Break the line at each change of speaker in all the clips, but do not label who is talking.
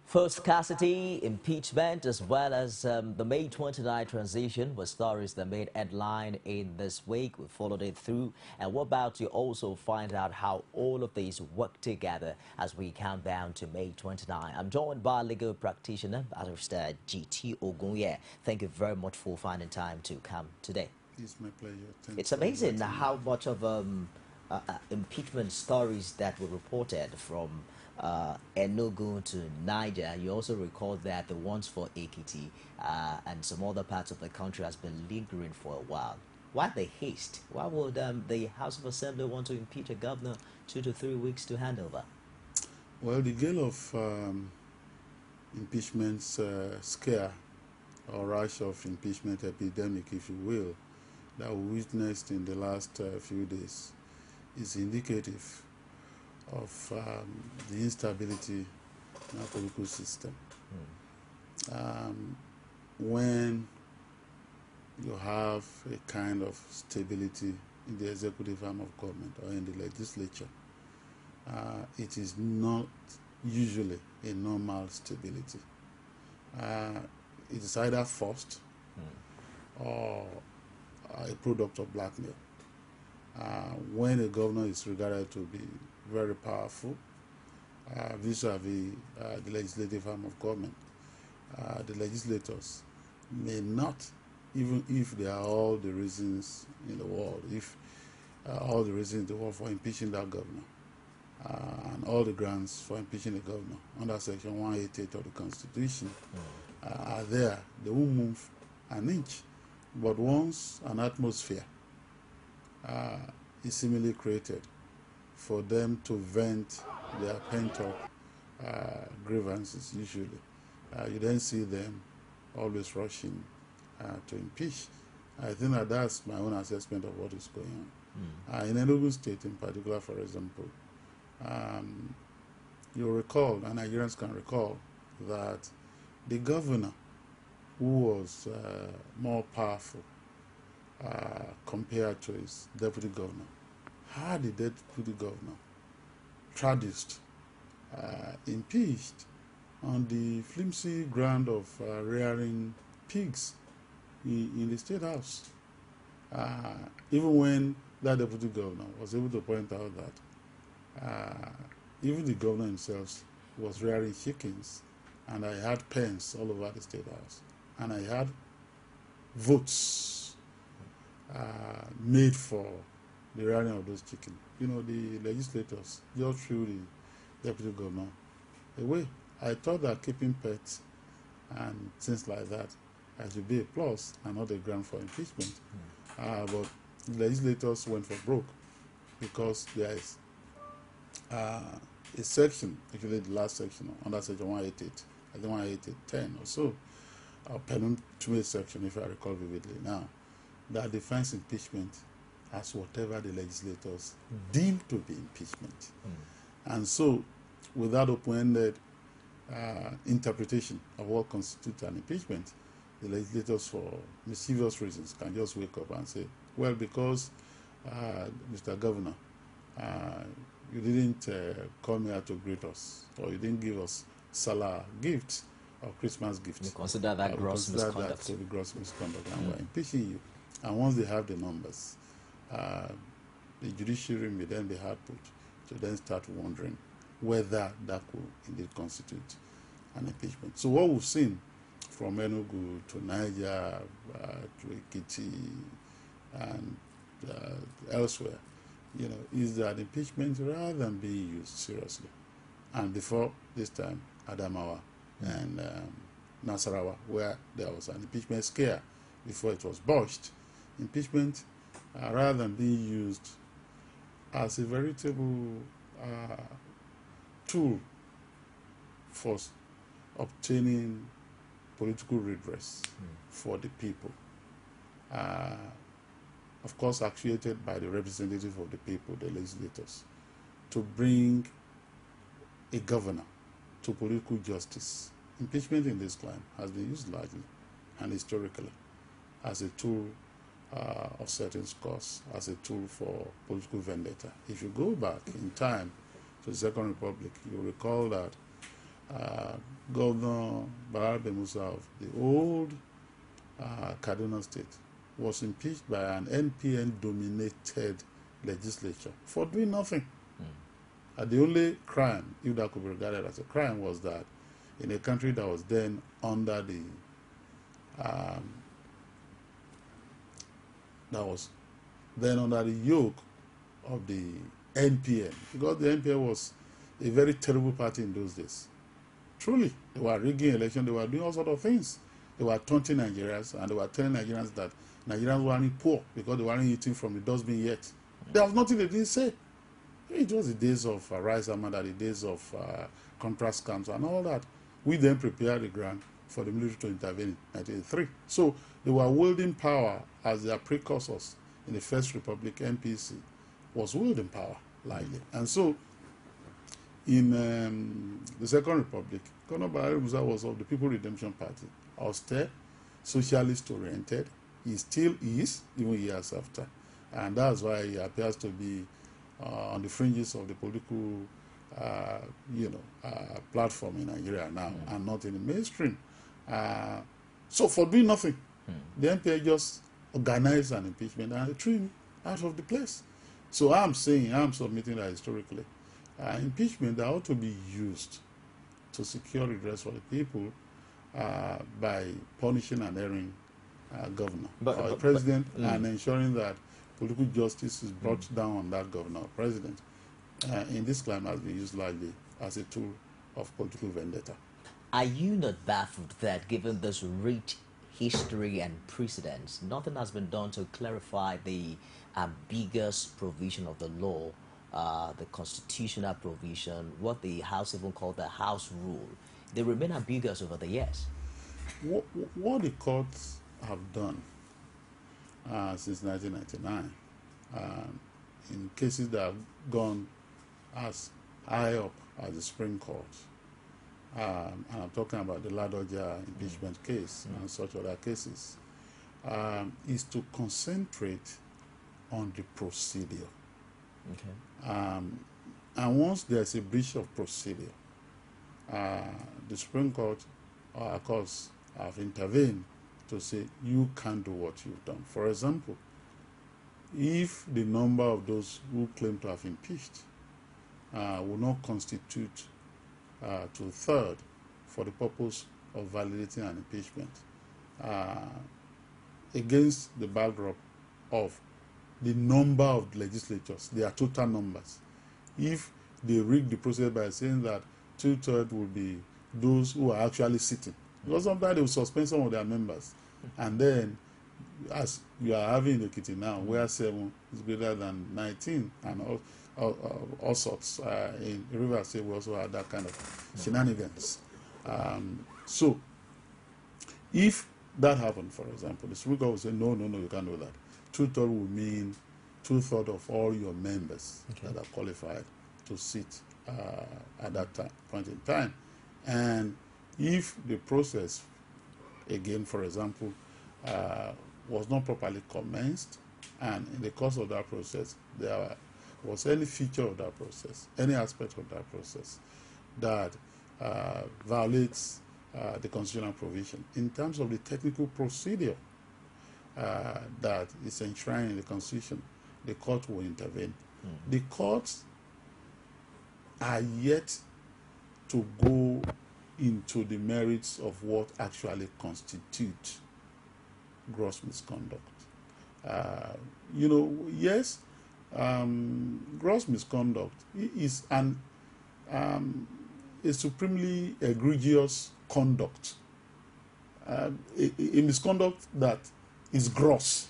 First scarcity, impeachment, as well as the May 29 transition were stories that made headline in this week. We followed it through, and we're about to also find out how all of these work together as we count down to May 29. I'm joined by legal practitioner, Barrister JITI OGUNYE. Thank you very much for finding time to come today.
It's my pleasure. Thanks.
It's amazing how much of impeachment stories that were reported from Enugu to Niger. You also recall that the ones for Ekiti and some other parts of the country has been lingering for a while. Why the haste? Why would the House of Assembly want to impeach a governor 2 to 3 weeks to hand over?
Well, the gale of impeachments scare or rush of impeachment epidemic, if you will, that we witnessed in the last few days is indicative of the instability in our political system. When you have a kind of stability in the executive arm of government or in the legislature, it is not usually a normal stability. It is either forced or a product of blackmail. When a governor is regarded to be very powerful vis-a-vis the legislative arm of government, the legislators may not, even if there are all the reasons in the world, if all the reasons in the world for impeaching that governor, and all the grounds for impeaching the governor under Section 188 of the Constitution are there, they won't move an inch. But once an atmosphere is seemingly created for them to vent their pent-up grievances, usually, you then see them always rushing to impeach. I think that that's my own assessment of what is going on. In Enugu State in particular, for example, you'll recall, and Nigerians can recall, that the governor, who was more powerful compared to his deputy governor, had the deputy governor traduced, impeached on the flimsy ground of rearing pigs in the State House. Even when that deputy governor was able to point out that even the governor himself was rearing chickens, and I had pens all over the State House, and I had votes made for the rearing of those chickens. You know, the legislators just threw the deputy governor away. I thought that keeping pets and things like that should be a plus and not a ground for impeachment. But the legislators went for broke because there is a section, actually the last section under Section 188, I think 188.10 or so, a penultimate section, if I recall vividly now, that defines impeachment as whatever the legislators deem to be impeachment. And so, with that open-ended interpretation of what constitutes an impeachment, the legislators, for mischievous reasons, can just wake up and say, well, because, Mr. Governor, you didn't come here to greet us, or you didn't give us Salah gifts or Christmas gifts.
You consider that gross misconduct.
That to be gross misconduct, and we're impeaching you. And once they have the numbers, the judiciary may then be hard put to then start wondering whether that could indeed constitute an impeachment. So what we've seen from Enugu to Niger to Ekiti and elsewhere, you know, is that impeachment, rather than being used seriously, and before this time, Adamawa and Nasarawa, where there was an impeachment scare before it was botched, impeachment, rather than being used as a veritable tool for obtaining political redress for the people, of course actuated by the representative of the people, the legislators, to bring a governor to political justice. Impeachment in this climate has been used largely and historically as a tool of setting scores as a tool for political vendetta. If you go back in time to the Second Republic, you recall that Governor Barabe Musa of the old Kaduna State was impeached by an NPN-dominated legislature for doing nothing. The only crime, if that could be regarded as a crime, was that in a country that was then under the yoke of the NPN, because the NPN was a very terrible party in those days. Truly, they were rigging elections, they were doing all sorts of things. They were taunting Nigerians, and they were telling Nigerians that Nigerians weren't poor because they weren't eating from the dustbin yet. There was nothing they didn't say. It was the days of Rice Amanda, the days of contrast camps and all that. We then prepared the ground for the military to intervene in 1983. So they were wielding power as their precursors in the First Republic. NPC was wielding power lightly. And so in the Second Republic, Governor Barabe Musa was of the People Redemption Party, austere, socialist-oriented. He still is, even years after. And that's why he appears to be on the fringes of the political platform in Nigeria now, and not in the mainstream. So for doing nothing, the NPA just organized an impeachment and threw him out of the place. So I'm submitting that historically, impeachment that ought to be used to secure redress for the people by punishing an erring governor or president, and ensuring that political justice is brought down on that governor or president. In this climate, has been used largely as a tool of political vendetta.
Are you not baffled that, given this rich history and precedents, nothing has been done to clarify the ambiguous provision of the law, the constitutional provision, what the House even called the House rule? They remain ambiguous over the years.
What the courts have done since 1999, in cases that have gone as high up as the Supreme Court, and I'm talking about the Ladoja impeachment case and such other cases, is to concentrate on the procedure. Okay. And once there's a breach of procedure, the Supreme Court, of course, have intervened to say you can't do what you've done. For example, if the number of those who claim to have impeached will not constitute to a third for the purpose of validating an impeachment, against the backdrop of the number of legislatures, their total numbers, if they rig the process by saying that 2/3 will be those who are actually sitting, because sometimes they will suspend some of their members, and then, as you are having in Ekiti now, where 7 is greater than 19, and all sorts. In Rivers State, we also had that kind of shenanigans. So, if that happened, for example, the Supreme Court will say, no, you can't do that. 2/3 will mean 2/3 of all your members that are qualified to sit at that point in time. And if the process, again, for example, was not properly commenced, and in the course of that process, there was any feature of that process, any aspect of that process that violates the constitutional provision in terms of the technical procedure that is enshrined in the Constitution, the court will intervene. The courts are yet to go into the merits of what actually constitutes gross misconduct. Yes, gross misconduct is a supremely egregious conduct, a misconduct that is gross,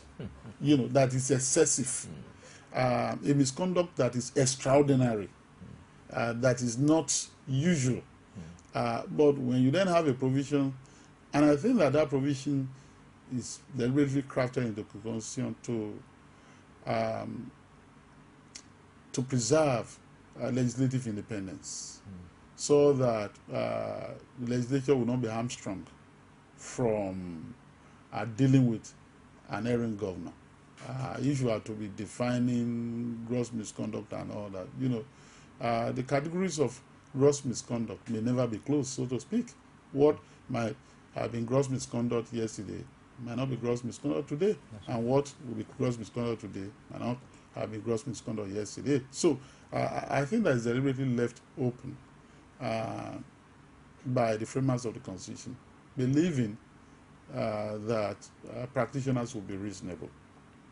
that is excessive, a misconduct that is extraordinary, that is not usual. But when you then have a provision, and I think that provision is deliberately crafted into the Constitution to preserve legislative independence, so that the legislature will not be hamstrung from dealing with an erring governor. if you are to be defining gross misconduct and all that, the categories of gross misconduct may never be closed, so to speak. What might have been gross misconduct yesterday might not be gross misconduct today, and what will be gross misconduct today might not have been gross misconduct yesterday. So I think that is deliberately left open by the framers of the Constitution, believing that practitioners will be reasonable.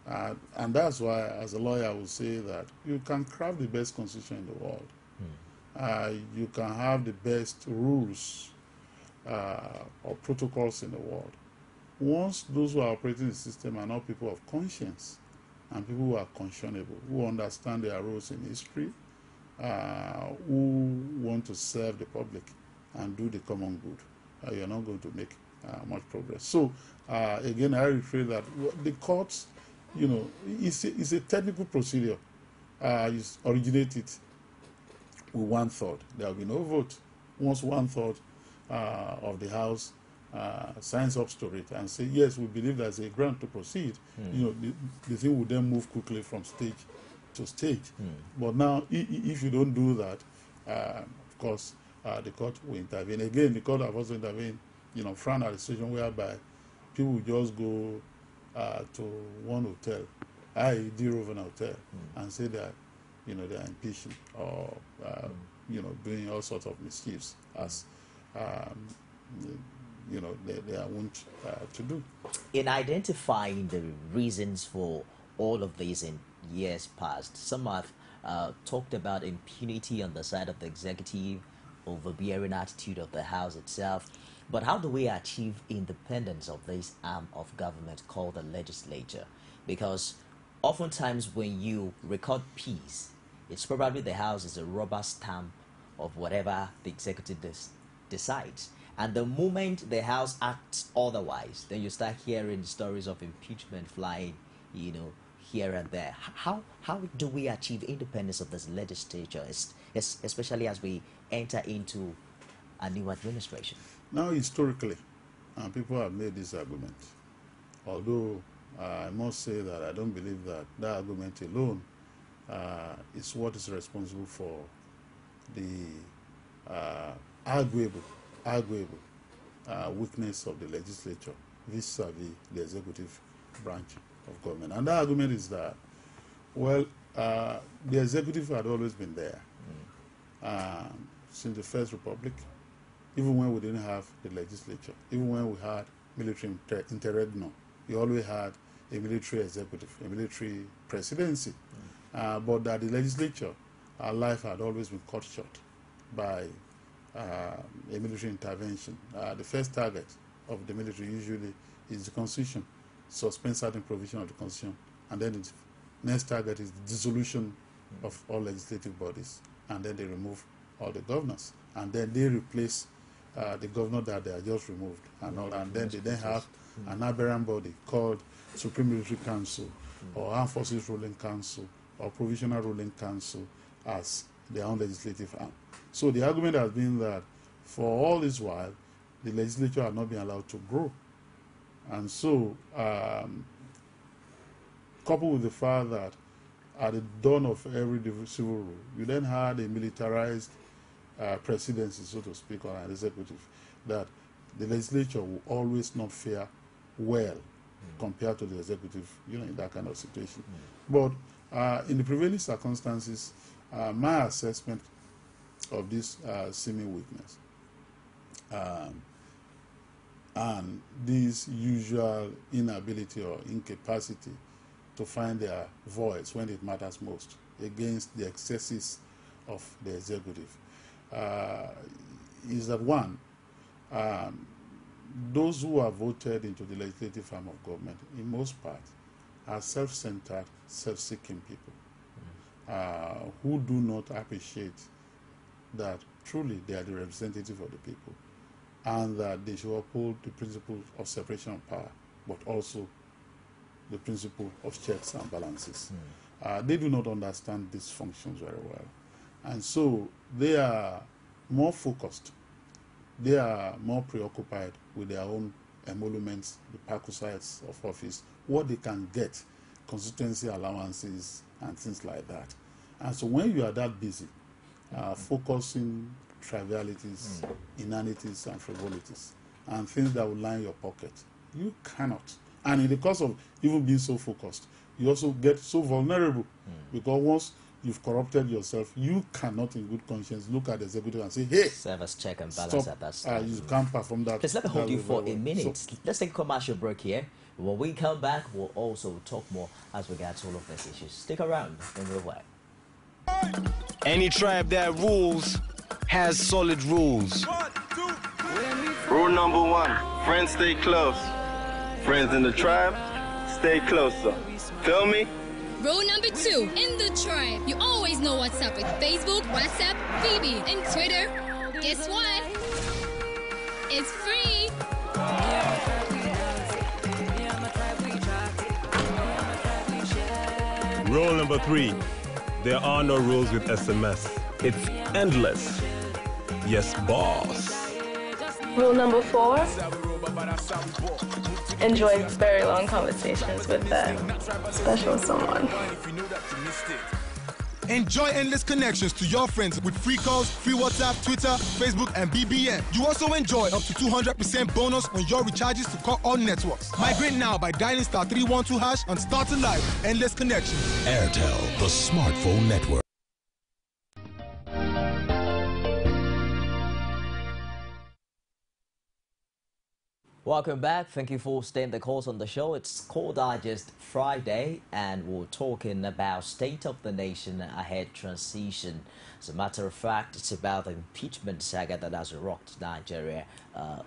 And that's why, as a lawyer, I would say that you can craft the best constitution in the world. You can have the best rules or protocols in the world. Once those who are operating the system are not people of conscience and people who are conscionable, who understand their roles in history, who want to serve the public and do the common good, you're not going to make much progress. So, again, I reiterate that the courts, it's a technical procedure. You originate it with 1/3. There will be no vote. Once 1/3 of the House signs up to it and say, yes, we believe there's a grant to proceed, the thing will then move quickly from stage to stage. But now, if you don't do that, of course, the court will intervene. Again, the court have also intervened, frown at a situation whereby people will just go to one hotel, i.e. D-Roven Hotel, and say that, they are impeaching or, doing all sorts of mischiefs as, they are wont to do.
In identifying the reasons for all of these in years past, some have talked about impunity on the side of the executive, overbearing attitude of the House itself. But how do we achieve independence of this arm of government called the legislature? Because oftentimes when you record peace, it's probably the House is a rubber stamp of whatever the executive decides. And the moment the House acts otherwise, then you start hearing stories of impeachment flying, here and there. How do we achieve independence of this legislature, especially as we enter into a new administration?
Now, historically, people have made this argument, although I must say that I don't believe that that argument alone is what is responsible for the arguable weakness of the legislature vis-a-vis the executive branch of government. And that argument is that, well, the executive had always been there since the First Republic, even when we didn't have the legislature, even when we had military interregnum, we always had a military executive, a military presidency. But that the legislature, our life had always been cut short by a military intervention. The first target of the military usually is the Constitution, suspend certain provision of the Constitution, and then the next target is the dissolution of all legislative bodies, and then they remove all the governors, and then they replace the governor that they are just removed, and then they have an aberrant body called Supreme Military Council, or Armed Forces Ruling Council, or Provisional Ruling Council as their own legislative arm. So the argument has been that for all this while, the legislature had not been allowed to grow. And so, coupled with the fact that at the dawn of every civil rule, you then had a militarized presidency, so to speak, or an executive, that the legislature will always not fare well compared to the executive, in that kind of situation. But in the prevailing circumstances, my assessment of this seeming weakness and this usual inability or incapacity to find their voice when it matters most against the excesses of the executive is that, one, those who are voted into the legislative arm of government, in most part, are self-centered, self-seeking people who do not appreciate that truly they are the representative of the people, and that they should uphold the principle of separation of power, but also the principle of checks and balances. They do not understand these functions very well. And so they are more focused. They are more preoccupied with their own emoluments, the perquisites of office, what they can get constituency allowances and things like that. And so when you are that busy, focusing trivialities, inanities, and frivolities, and things that will line your pocket, you cannot. And in the course of even being so focused, you also get so vulnerable, because once you've corrupted yourself, you cannot in good conscience look at the executive and say, hey,
serve as check and balance
stop,
at that stage.
you can't perform that.
Just let me hold you for a minute.
So,
let's take a commercial break here. When we come back, we'll also talk more as regards all of these issues. Stick around in real way.
Any tribe that rules has solid rules.
Rule number 1, friends stay close. Friends in the tribe, stay closer. Feel me?
Rule number 2, in the tribe, you always know what's up with Facebook, WhatsApp, VB, and Twitter. Guess what? It's free.
Rule number 3, there are no rules with SMS. It's endless. Yes, boss.
Rule number 4, enjoy very long conversations with that special someone.
Enjoy endless connections to your friends with free calls, free WhatsApp, Twitter, Facebook, and BBM. You also enjoy up to 200% bonus on your recharges to call all networks. Migrate now by dialing *312# and start a live endless connections.
Airtel, the smartphone network.
Welcome back. Thank you for staying the course on the show. It's Core Digest Friday, and we're talking about state of the nation ahead transition. As a matter of fact, it's about the impeachment saga that has rocked Nigeria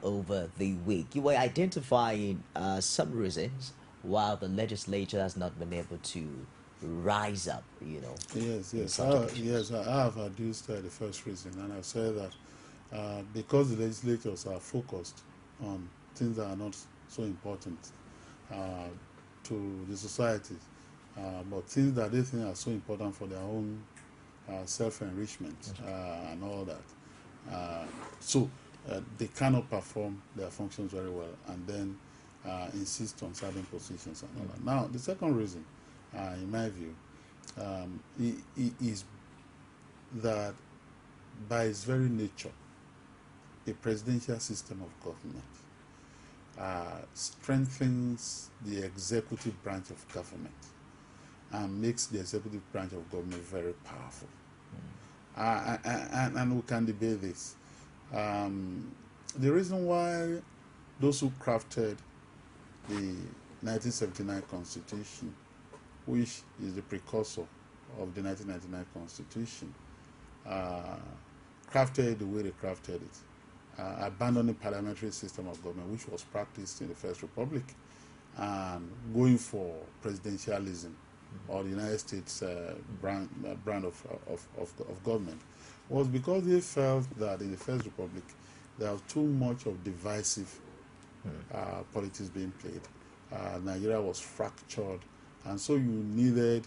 over the week. You were identifying some reasons why the legislature has not been able to rise up, you know.
Yes. I have adduced the first reason, and I've said that because the legislatures are focused on things that are not so important to the society, but things that they think are so important for their own self-enrichment and all that. So they cannot perform their functions very well, and then insist on certain positions and all that. Now, the second reason, in my view, is that by its very nature, a presidential system of government strengthens the executive branch of government and makes the executive branch of government very powerful. And we can debate this. The reason why those who crafted the 1979 Constitution, which is the precursor of the 1999 Constitution, crafted it the way they crafted it, abandoning parliamentary system of government, which was practiced in the First Republic, and going for presidentialism, or the United States brand of government, was because they felt that in the First Republic there was too much of divisive politics being played. Nigeria was fractured, and so you needed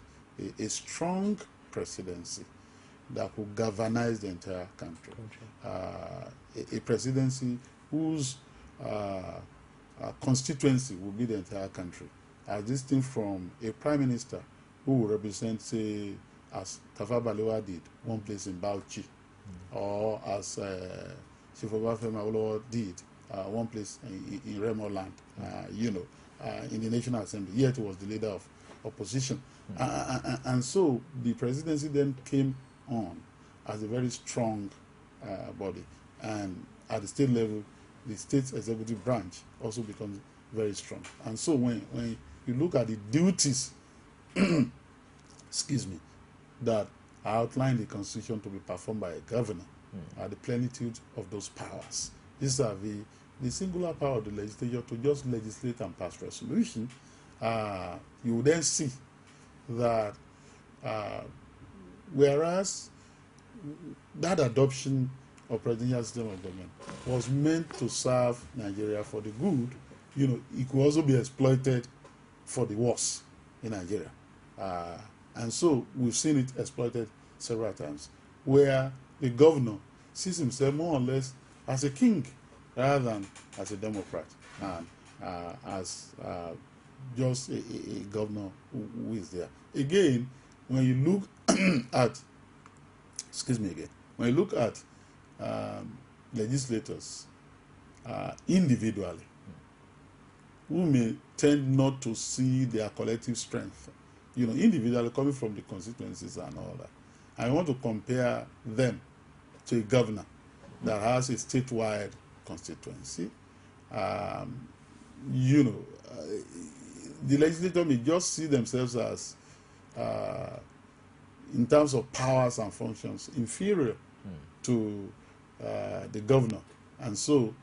a strong presidency that could galvanize the entire country. A presidency whose constituency will be the entire country, as distinct from a prime minister who will represent, say, as Tafawa Balewa did, one place in Bauchi, or as Chief Obafemi Awolowo did, one place in Remo Land, in the National Assembly. Yet he was the leader of opposition. And so the presidency then came on as a very strong body, and at the state level the state executive branch also becomes very strong. And so when you look at the duties excuse me, that are outlined in the Constitution to be performed by a governor, at the plenitude of those powers, these are the singular power of the legislature to just legislate and pass resolution, you will then see that whereas that adoption of presidential system of government was meant to serve Nigeria for the good, it could also be exploited for the worse in Nigeria. And so we've seen it exploited several times, where the governor sees himself more or less as a king rather than as a democrat, and as just a governor who is there. Again, when you look at, excuse me again, when you look at legislators individually, who may tend not to see their collective strength, individually coming from the constituencies and all that. I want to compare them to a governor that has a statewide constituency. The legislature may just see themselves as, in terms of powers and functions, inferior to the governor. And so,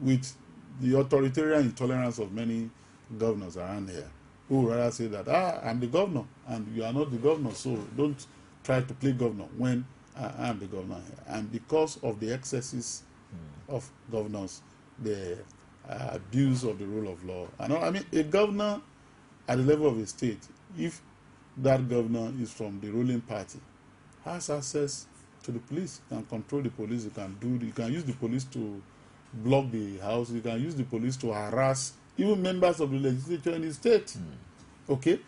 with the authoritarian intolerance of many governors around here, who would rather say that, I'm the governor, and you are not the governor, so don't try to play governor when I'm the governor here. And because of the excesses of governors, the abuse of the rule of law, and all, I mean, a governor at the level of a state, if that governor is from the ruling party, has access to the police, can control the police, you can use the police to block the house, you can use the police to harass even members of the legislature in the state. Okay?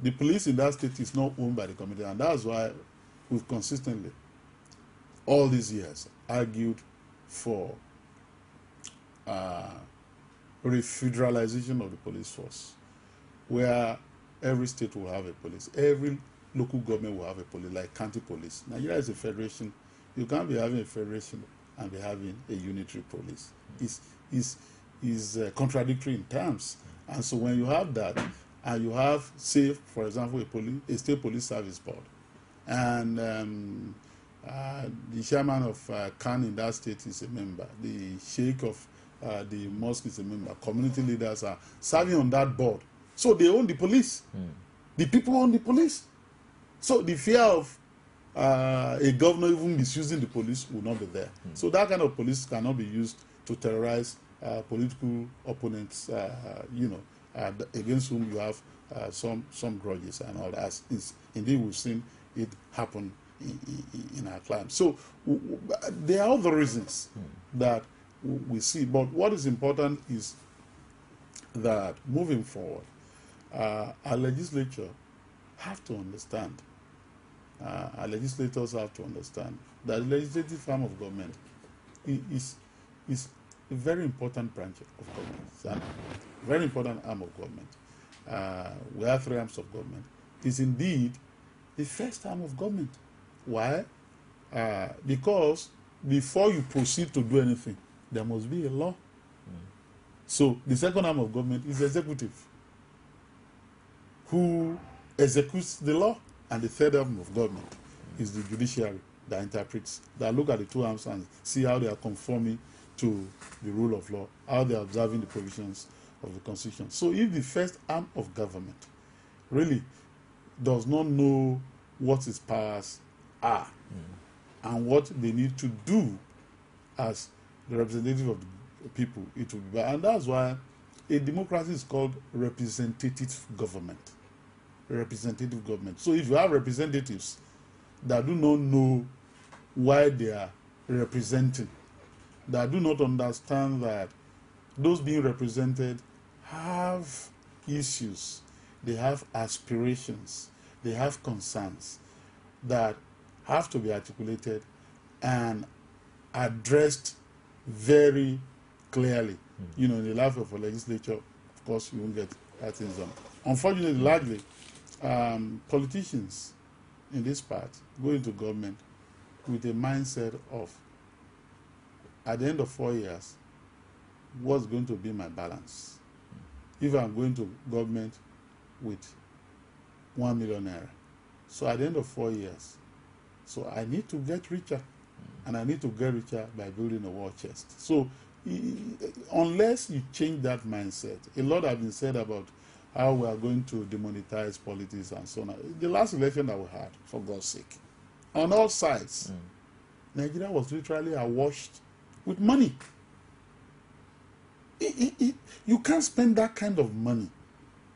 The police in that state is not owned by the community, and that's why we've consistently, all these years, argued for refederalization of the police force, where every state will have a police, every local government will have a police, like county police. Nigeria is a federation. You can't be having a federation and be having a unitary police. It's contradictory in terms. And so when you have that, and you have, say, for example, a state police service board, and the chairman of Khan in that state is a member, the sheikh of the mosque is a member, community leaders are serving on that board. So they own the police. The people own the police. So the fear of a governor even misusing the police will not be there. So that kind of police cannot be used to terrorize political opponents, against whom you have some grudges and all that. Indeed, we've seen it happen in our climate. So there are other reasons that we see. But what is important is that moving forward, our legislature have to understand, our legislators have to understand that the legislative arm of government is a very important branch of government. It's a very important arm of government. We have 3 arms of government. It's indeed the first arm of government. Why? Because before you proceed to do anything, there must be a law. So the second arm of government is the executive, who executes the law, and the third arm of government is the judiciary that interprets, that look at the 2 arms and see how they are conforming to the rule of law, how they are observing the provisions of the Constitution. So if the first arm of government really does not know what its powers are and what they need to do as the representative of the people, it will be bad. And that's why a democracy is called representative government. Representative government. So if you have representatives that do not know why they are representing, that do not understand that those being represented have issues, they have aspirations, they have concerns that have to be articulated and addressed very clearly. In the life of a legislature, of course, you won't get that things done. Unfortunately, largely, politicians in this part go into government with a mindset of, at the end of 4 years, what's going to be my balance? If I'm going to government with 1 million naira, so at the end of 4 years, so I need to get richer, and I need to get richer by building a war chest. So unless you change that mindset, a lot has been said about how we are going to demonetize politics and so on. The last election that we had, for God's sake, on all sides, Nigeria was literally awash with money. You can't spend that kind of money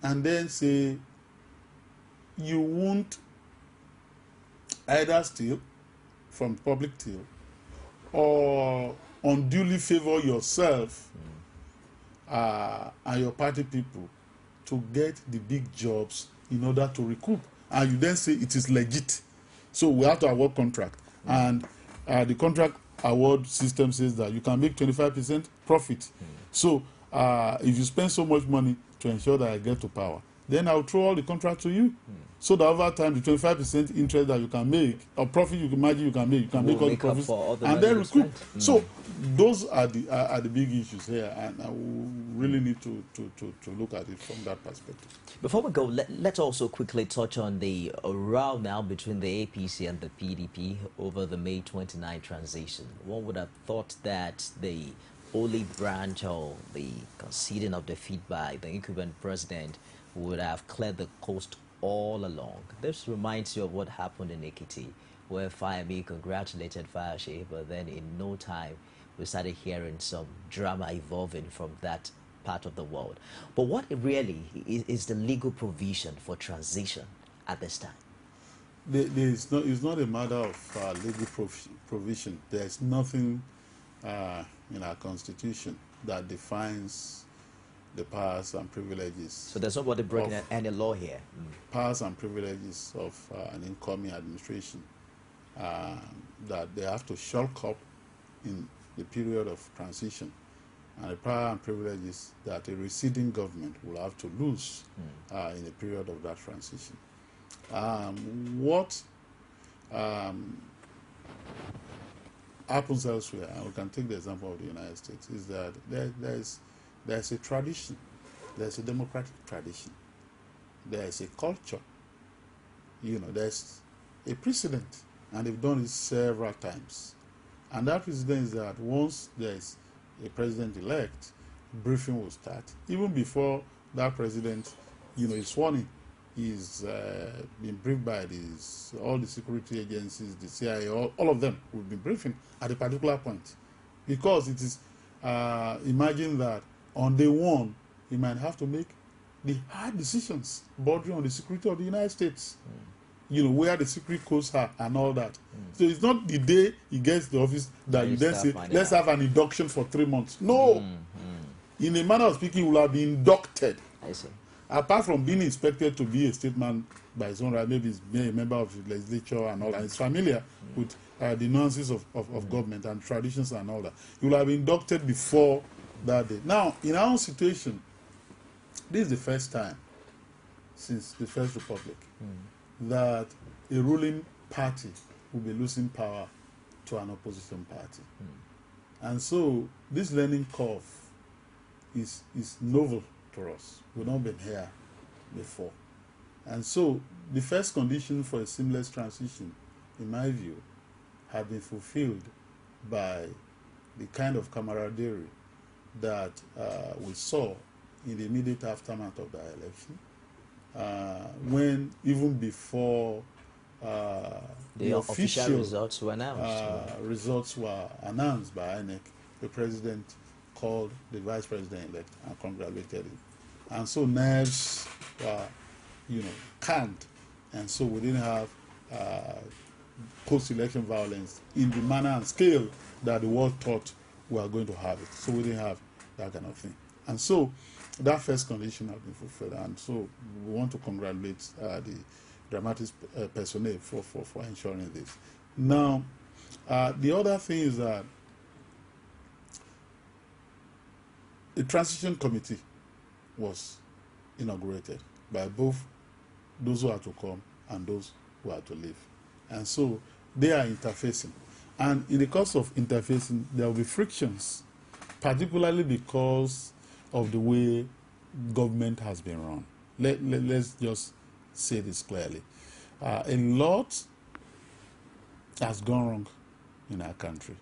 and then say you won't either steal from public till or unduly favor yourself and your party people to get the big jobs in order to recoup. And you then say it is legit. So we have to award contract. And the contract award system says that you can make 25% profit. So if you spend so much money to ensure that I get to power, then I'll throw all the contract to you. So that over time, the 25% interest that you can make, or profit you can imagine you can make all the profits, and then recoup. So those are the big issues here, and we really need to look at it from that perspective.
Before we go, let's also quickly touch on the row now between the APC and the PDP over the May 29 transition. One would have thought that the only branch or the conceding of defeat by the incumbent president would have cleared the coast all along. This reminds you of what happened in Ekiti, where Fayemi congratulated Fayashe, but then in no time we started hearing some drama evolving from that part of the world. But what really is the legal provision for transition at this time?
It's not a matter of legal provision. There's nothing in our constitution that defines the powers and privileges.
So there's nobody breaking any law here?
Powers and privileges of an incoming administration that they have to shulk up in the period of transition, and the power and privileges that a receding government will have to lose in the period of that transition. What happens elsewhere, and we can take the example of the United States, is that there's a tradition, there's a democratic tradition, there's a culture, there's a precedent, and they've done it several times. And that precedent is that once there's a president-elect, briefing will start. Even before that president, is sworn in, he's been briefed by all the security agencies, the CIA, all of them will be briefing at a particular point. Because it is, imagine that on day one, he might have to make the hard decisions bordering on the security of the United States. Where the secret codes are and all that. So it's not the day he gets to the office that you then say, let's have an induction for 3 months. No. In a manner of speaking, he will have been inducted.
I see.
Apart from being expected to be a statesman by his own right, maybe he's a member of the legislature and all that. He's familiar with the nuances of government and traditions and all that. He will have been inducted before that day. Now, in our own situation, this is the first time since the First Republic that a ruling party will be losing power to an opposition party. And so this learning curve is novel to us. We've not been here before. And so the first condition for a seamless transition, in my view, have been fulfilled by the kind of camaraderie that we saw in the immediate aftermath of the election, when even before the official
results were announced.
Results were announced by INEC, the president called the vice president-elect and congratulated him. And so nerves were, calmed. And so we didn't have post-election violence in the manner and scale that the world thought we were going to have it. So we didn't have that kind of thing. And so that first condition has been fulfilled. And so we want to congratulate the dramatic personnel for ensuring this. Now, the other thing is that the transition committee was inaugurated by both those who are to come and those who are to leave. And so they are interfacing. And in the course of interfacing, there will be frictions, particularly because of the way government has been run. Let's just say this clearly. A lot has gone wrong in our country.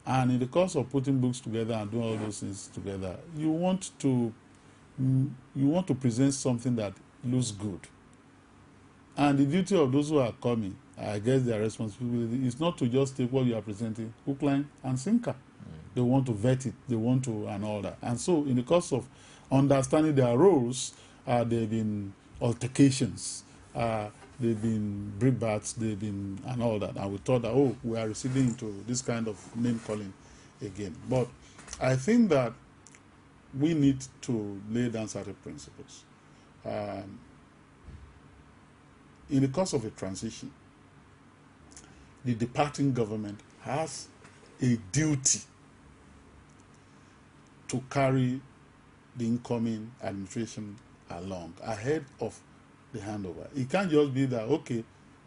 And in the course of putting books together and doing all those things together, you want to present something that looks good. And the duty of those who are coming, I guess their responsibility is not to just take what you are presenting, hook, line, and sinker. They want to vet it, they want to, and all that. And so in the course of understanding their roles, there have been altercations, they've been brickbats, they've been, and all that. And we thought that, oh, we are receding into this kind of name calling again. But I think that we need to lay down certain principles. In the course of a transition, the departing government has a duty to carry the incoming administration along ahead of the handover. It can't just be that, okay,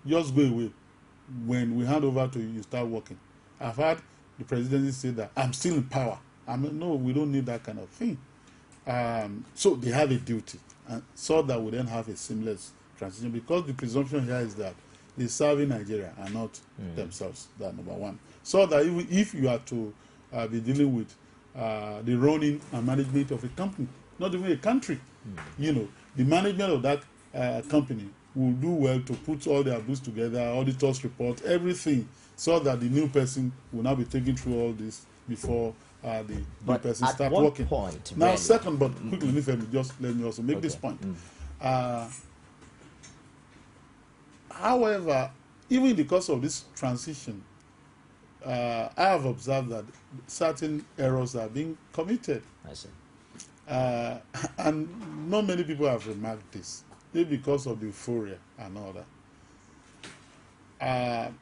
just go away. When we hand over to you, you start working. I've heard the presidency say that I'm still in power. No, we don't need that kind of thing. So they have a duty, and so that we then have a seamless transition, because the presumption here is that they serve in Nigeria and not themselves. That number one. So that even if you are to be dealing with the running and management of a company, not even a country, you know, the management of that company will do well to put all their books together, auditors report, everything, so that the new person will now be taking through all this before the new person start working.
Point,
now,
really?
second, but quickly, just let me also make this point. However, even in the course of this transition, I have observed that certain errors are being committed.
I see.
And not many people have remarked this, maybe because of the euphoria and all that.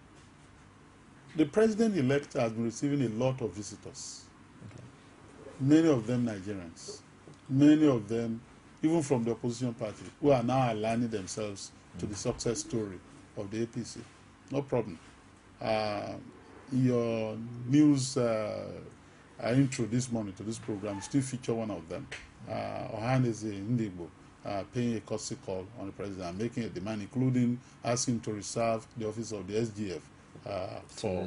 The president-elect has been receiving a lot of visitors, many of them Nigerians, many of them even from the opposition party, who are now aligning themselves to the success story of the APC. No problem. Your news intro this morning to this program still feature one of them. Ohaneze Ndigbo paying a courtesy call on the president and making a demand, including asking him to reserve the office of the SGF for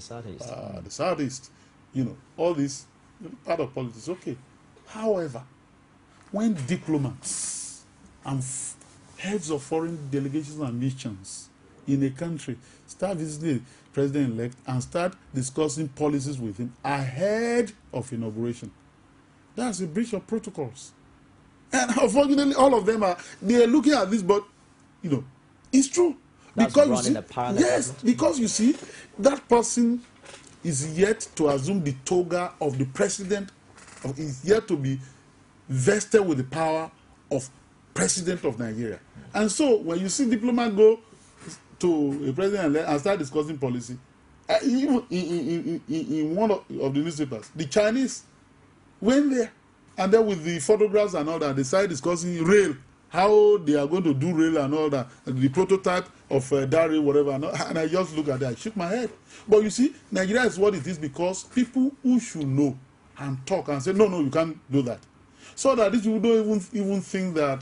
the Southeast. You know, all this part of politics, okay. However, when diplomats and heads of foreign delegations and missions in a country start visiting the president-elect and start discussing policies with him ahead of inauguration, that's a breach of protocols. And unfortunately, all of them they are looking at this, but you know, it's true.
That's
because you see, yes,
government.
because you see, that person is yet to assume the toga of the president, is yet to be vested with the power of president of Nigeria. And so when you see diplomats go to a president and start discussing policy, even in one of the newspapers, the Chinese went there, and then with the photographs and all that, they started discussing rail, how they are going to do rail and all that, the prototype of that rail, whatever. And I just look at that, I shook my head. But you see, Nigeria is what it is because people who should know and talk and say, no, you can't do that. So that these people don't even think that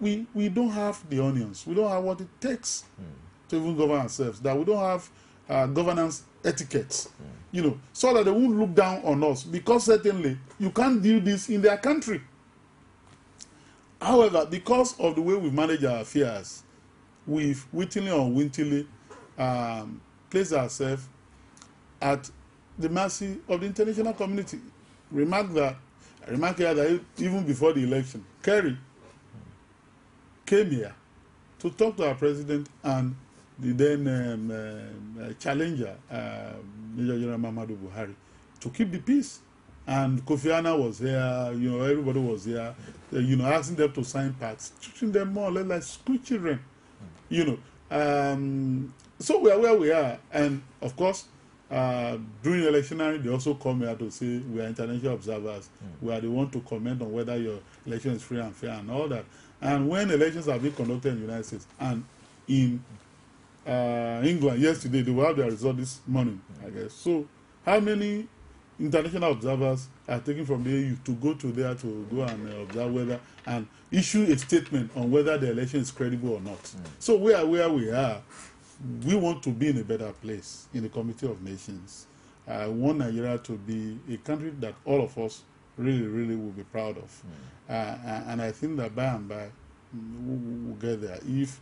we don't have the onions. We don't have what it takes to even govern ourselves. That we don't have governance etiquette. You know, so that they won't look down on us, because certainly you can't do this in their country. However, because of the way we manage our affairs, we've wittingly or unwittingly placed ourselves at the mercy of the international community. Remark here that even before the election, Kerry came here to talk to our president and the then challenger, Major General Muhammadu Buhari, to keep the peace. And Kofi Annan was here, you know, everybody was here, you know, asking them to sign pacts, treating them more or less like school children, you know. So we are where we are. And of course, during electionary, they also come here to say we are international observers. We are the one to comment on whether your election is free and fair and all that. And when elections are being conducted in the United States and in England yesterday, they will have their result this morning, I guess. So how many international observers are taken from the EU to go to there to go and observe whether and issue a statement on whether the election is credible or not? So we are where we are. We want to be in a better place in the Committee of Nations. I want Nigeria to be a country that all of us really, really will be proud of. And I think that by and by we'll get there if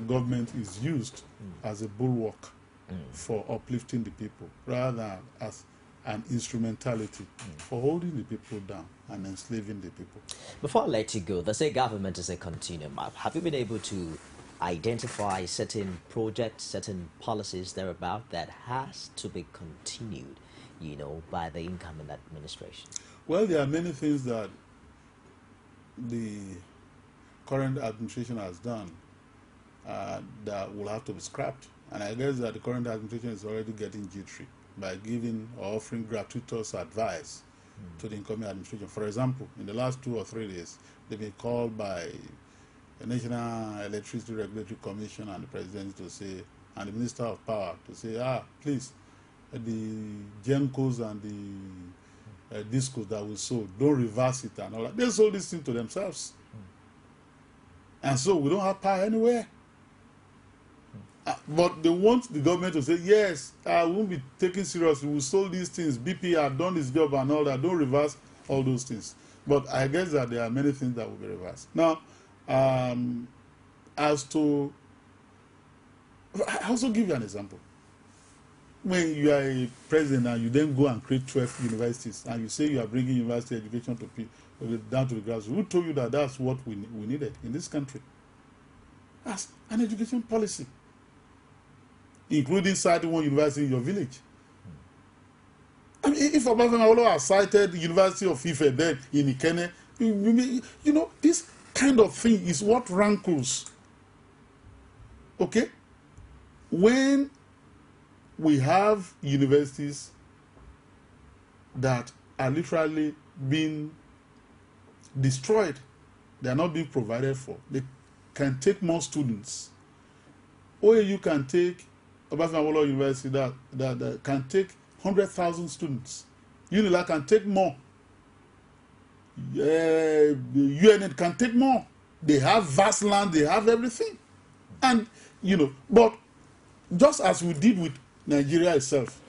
government is used as a bulwark for uplifting the people rather than as an instrumentality for holding the people down and enslaving the people.
Before I let you go, they say government is a continuum. Have you been able to identify certain projects, certain policies thereabout that has to be continued, you know, by the incoming administration?
Well, there are many things that the current administration has done that will have to be scrapped. And I guess that the current administration is already getting jittery by giving or offering gratuitous advice to the incoming administration. For example, in the last 2 or 3 days, they've been called by the National Electricity Regulatory Commission and the President to say, and the Minister of Power to say, please, the GENCOs and the discos that we sold, don't reverse it and all that. They sold this thing to themselves. And so we don't have power anywhere. But they want the government to say, yes, we won't be taken seriously. We sold these things. BP had done this job and all that. Don't reverse all those things. But I guess that there are many things that will be reversed. Now, as to, I also give you an example. When you are a president and you then go and create 12 universities and you say you are bringing university education to people down to the grassroots, who told you that that's what we needed in this country? As an education policy, including citing one university in your village. I mean, if Obafemi has cited the University of Ife then in Ikene, you know, this kind of thing is what rankles. Okay? When we have universities that are literally being destroyed, they are not being provided for. They can take more students. OAU can take, Obafemi University that can take 100,000 students. UNILA can take more. The UNN can take more. They have vast land, they have everything. And, you know, but just as we did with Nigeria itself,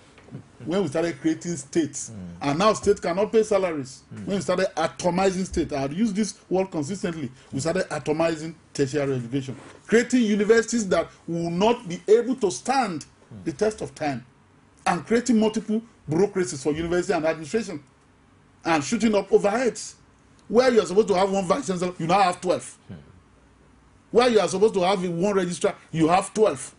when we started creating states, and now states cannot pay salaries. When we started atomizing states, I've used this word consistently, we started atomizing tertiary education, creating universities that will not be able to stand the test of time, and creating multiple bureaucracies for university and administration, and shooting up overheads. Where you are supposed to have one vice chancellor, you now have 12. Where you are supposed to have one registrar, you have 12.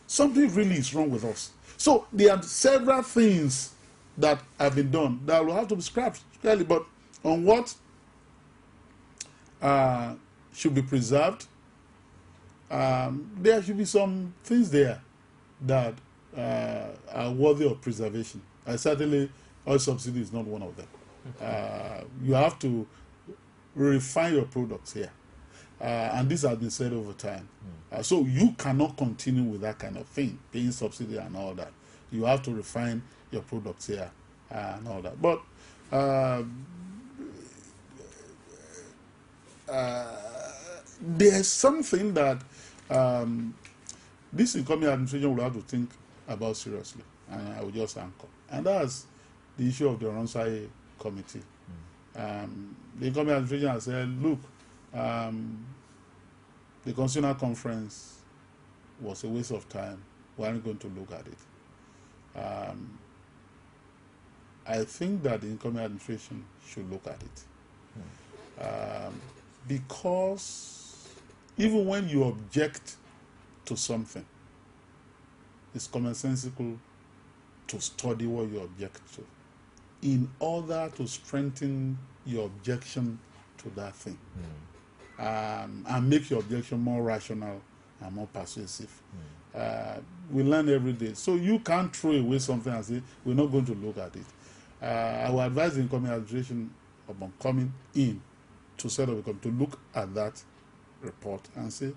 Something really is wrong with us. So there are several things that have been done that will have to be scrapped, clearly, but on what should be preserved, there should be some things there that are worthy of preservation. Certainly, oil subsidy is not one of them. You have to refine your products here. And this has been said over time. So you cannot continue with that kind of thing, paying subsidy and all that. You have to refine your products here and all that. But there's something that this incoming administration will have to think about seriously, and I will just anchor. And that's the issue of the Oronsai Committee. The incoming administration has said, look, the Constitutional Conference was a waste of time. We aren't going to look at it. I think that the incoming administration should look at it. Because even when you object to something, it's commonsensical to study what you object to in order to strengthen your objection to that thing. And make your objection more rational and more persuasive. We learn every day. So you can't throw away something and say, we're not going to look at it. I would advise the incoming administration upon coming in to set up a committee to look at that report and say,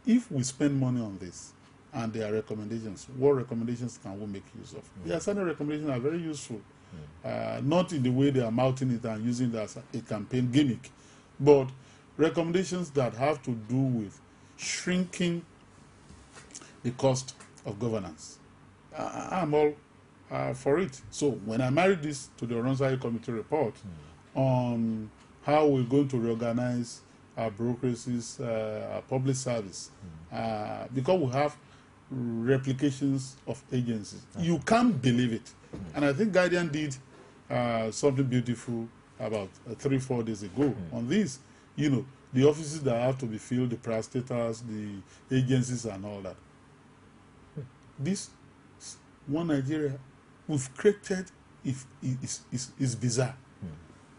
if we spend money on this and there are recommendations, what recommendations can we make use of? There are certain recommendations that are very useful. Not in the way they are mouthing it and using it as a campaign gimmick, but recommendations that have to do with shrinking the cost of governance. I'm all for it. So when I married this to the Oronsai Committee report on how we're going to reorganize our bureaucracies, our public service, because we have replications of agencies. You can't believe it. And I think Guardian did something beautiful about 3-4 days ago on this. You know, the offices that have to be filled, the parastatals, the agencies and all that. This one Nigeria we've created is bizarre.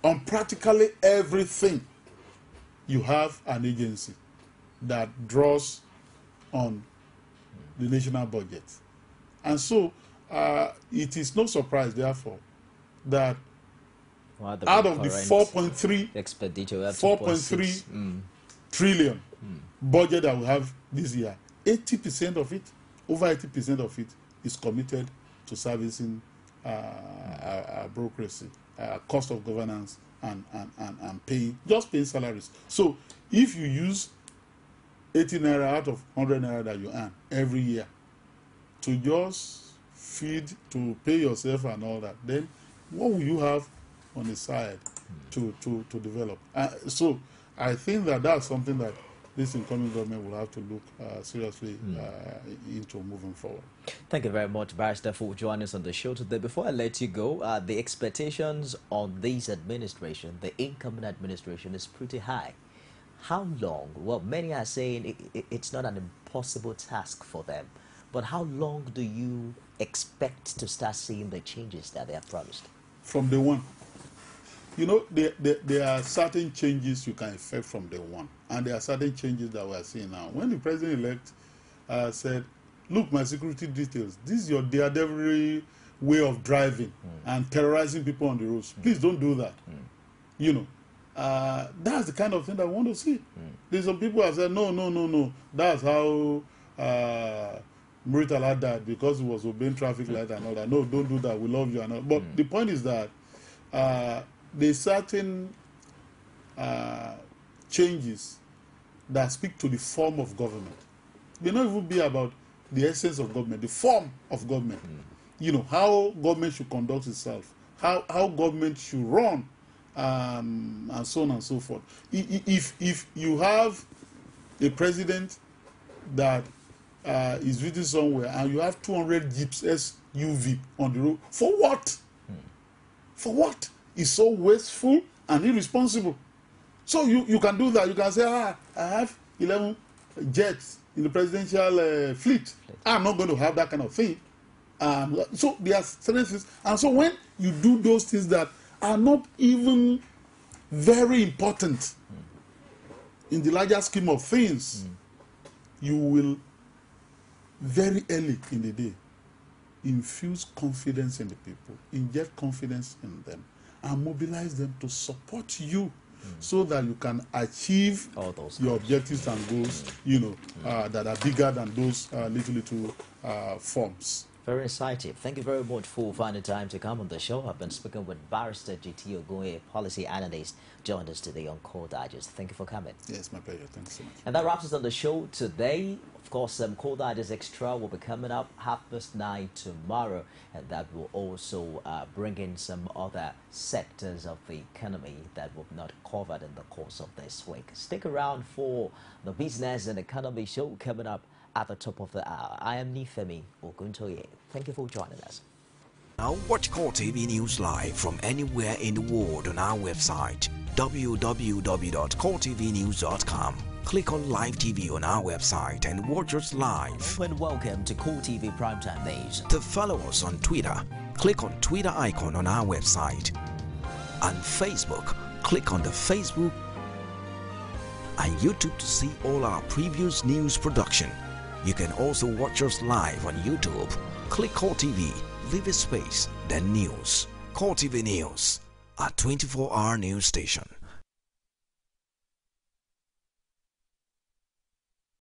On practically everything. you have an agency that draws on the national budget. And so it is no surprise, therefore, that out of the 4.3 trillion budget that we have this year, 80% of it, over 80% of it, is committed to servicing bureaucracy, cost of governance, and paying salaries. So if you use 80 naira out of 100 naira that you earn every year to just feed, to pay yourself and all that, then what will you have on the side to develop? So I think that that's something that this incoming government will have to look seriously into moving forward.
Thank you very much, Barrister, for joining us on the show today. Before I let you go, the expectations on this administration, the incoming administration, is pretty high. How long? Well, many are saying it's not an impossible task for them, but how long do you expect to start seeing the changes that they have promised? From day one.
You know, there are certain changes you can effect from day one, and there are certain changes that we are seeing now. When the president-elect said, look, my security details, this is your daredevil way of driving and terrorizing people on the roads. Please don't do that. You know, that's the kind of thing that I want to see. There's some people have said, no. That's how Muritala died, because he was obeying traffic lights and all that. No, don't do that. We love you and all. But the point is that there's certain changes that speak to the form of government. They don't even be about the essence of government, the form of government. You know, how government should conduct itself, how government should run, and so on and so forth. If you have a president that is visiting somewhere and you have 200 jeeps SUV on the road, for what? For what? It's so wasteful and irresponsible. So you can do that. You can say, I have 11 jets in the presidential fleet. I'm not going to have that kind of thing. So there are certain things. And so when you do those things that are not even very important in the larger scheme of things, you will very early in the day infuse confidence in the people, inject confidence in them, and mobilize them to support you so that you can achieve all those your objectives and goals, you know, that are bigger than those little forms.
Very insightful. Thank you very much for finding time to come on the show. I've been speaking with Barrister JITI OGUNYE, policy analyst, joined us today on Core Digest. Thank you for coming.
Yes, my pleasure. Thanks so much.
And that wraps us on the show today. Of course, Core Digest Extra will be coming up 9:30 tomorrow, and that will also bring in some other sectors of the economy that we've not covered in the course of this week. Stick around for the Business and Economy show coming up at the top of the hour. I am Nifemi Oguntoye. Thank you for joining us.
Now watch Core TV News live from anywhere in the world on our website www.coretvnews.com. Click on Live TV on our website and watch us live.
And welcome to Core TV Primetime Days.
To follow us on Twitter, click on Twitter icon on our website. And Facebook, click on the Facebook and YouTube to see all our previous news production. You can also watch us live on YouTube. Click Core TV, leave a space, then News. Core TV News, a 24-hour news station.